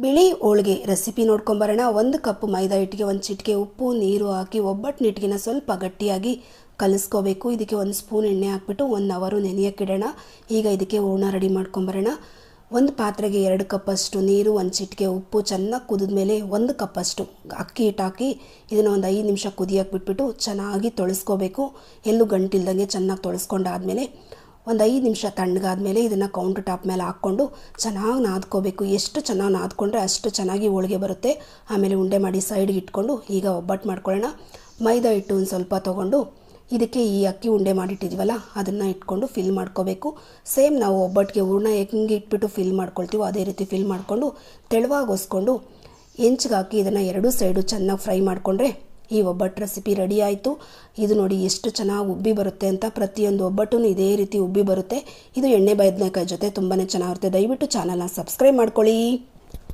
ಬಿಳಿ ಹೋಳಿಗೆ ರೆಸಿಪಿ ನೋಡ್ಕೊಂಬರೋಣ. 1 ಕಪ್ ಮೈದಾ ಹಿಟ್ಟಿಗೆ 1 ಚಿಟಿಕೆ ಉಪ್ಪು ನೀರು ಹಾಕಿ ಒಬ್ಬಟ್ಟು ಹಿಟ್ಟಿನ ಸ್ವಲ್ಪ ಗಟ್ಟಿಯಾಗಿ ಕಲಿಸ್ಕೋಬೇಕು. ಇದಕ್ಕೆ 1 ಸ್ಪೂನ್ ಎಣ್ಣೆ ಹಾಕ್ಬಿಟ್ಟು 1 ಅವರ್ ನೆನೆಯೋಕ್ಕಿಡೋಣ. ಈಗ ಇದಕ್ಕೆ ಹೂರ್ಣ ರೆಡಿ ಮಾಡ್ಕೊಂಬರೋಣ. ಒಂದು ಪಾತ್ರೆಗೆ 2 ಕಪ್ಪಷ್ಟು ನೀರು, 1 ಚಿಟಿಕೆ ಉಪ್ಪು ಚೆನ್ನಾಗಿ ಕುದಿದ ಮೇಲೆ 1 ಕಪ್ಪಷ್ಟು ಅಕ್ಕಿ ಹಿಟ್ಟು ಹಾಕಿ ಇದನ್ನು ಒಂದು 5 ನಿಮಿಷ ಕುದಿಯೋಕೆ ಬಿಟ್ಬಿಟ್ಟು ಚೆನ್ನಾಗಿ ತೊಳೆಸ್ಕೋಬೇಕು. ಎಲ್ಲೂ ಗಂಟಿಲ್ದಂಗೆ ಚೆನ್ನಾಗಿ ತೊಳೆಸ್ಕೊಂಡಾದ್ಮೇಲೆ ಒಂದು 5 ನಿಮಿಷ ತಣ್ಣಗಾದ್ಮೇಲೆ ಇದನ್ನು ಕೌಂಟರ್ ಟಾಪ್ ಮೇಲೆ ಹಾಕ್ಕೊಂಡು ಚೆನ್ನಾಗಿ ನಾದ್ಕೋಬೇಕು. ಎಷ್ಟು ಚೆನ್ನಾಗಿ ನಾದ್ಕೊಂಡ್ರೆ ಅಷ್ಟು ಚೆನ್ನಾಗಿ ಹೋಳಿಗೆ ಬರುತ್ತೆ. ಆಮೇಲೆ ಉಂಡೆ ಮಾಡಿ ಸೈಡ್ಗೆ ಇಟ್ಕೊಂಡು ಈಗ ಒಬ್ಬಟ್ಟು ಮಾಡ್ಕೊಳ್ಳೋಣ. ಮೈದಾ ಹಿಟ್ಟು ಒಂದು ಸ್ವಲ್ಪ ತೊಗೊಂಡು ಇದಕ್ಕೆ ಈ ಅಕ್ಕಿ ಉಂಡೆ ಮಾಡಿಟ್ಟಿದ್ದೀವಲ್ಲ ಅದನ್ನು ಇಟ್ಕೊಂಡು ಫಿಲ್ ಮಾಡ್ಕೋಬೇಕು. ಸೇಮ್ ನಾವು ಒಬ್ಬಟ್ಟಿಗೆ ಹೂರ್ಣ ಹೆಂಗೆ ಇಟ್ಬಿಟ್ಟು ಫಿಲ್ ಮಾಡ್ಕೊಳ್ತೀವೋ ಅದೇ ರೀತಿ ಫಿಲ್ ಮಾಡಿಕೊಂಡು ತೆಳುವಾಗಿ ಒಸ್ಕೊಂಡು ಹೆಂಚ್ಗೆ ಹಾಕಿ ಇದನ್ನು 2 ಸೈಡು ಚೆನ್ನಾಗಿ ಫ್ರೈ ಮಾಡಿಕೊಂಡ್ರೆ ಈ ಒಬ್ಬಟ್ಟು ರೆಸಿಪಿ ರೆಡಿ ಆಯಿತು. ಇದು ನೋಡಿ ಎಷ್ಟು ಚೆನ್ನಾಗಿ ಉಬ್ಬಿ ಬರುತ್ತೆ ಅಂತ. ಪ್ರತಿಯೊಂದು ಒಬ್ಬಟ್ಟು ಇದೇ ರೀತಿ ಉಬ್ಬಿ ಬರುತ್ತೆ. ಇದು ಎಣ್ಣೆ ಬದನೆಕಾಯಿ ಜೊತೆ ತುಂಬಾ ಚೆನ್ನಾಗಿರುತ್ತೆ. ದಯವಿಟ್ಟು ಚಾನಲ್ನ ಸಬ್ಸ್ಕ್ರೈಬ್ ಮಾಡ್ಕೊಳ್ಳಿ.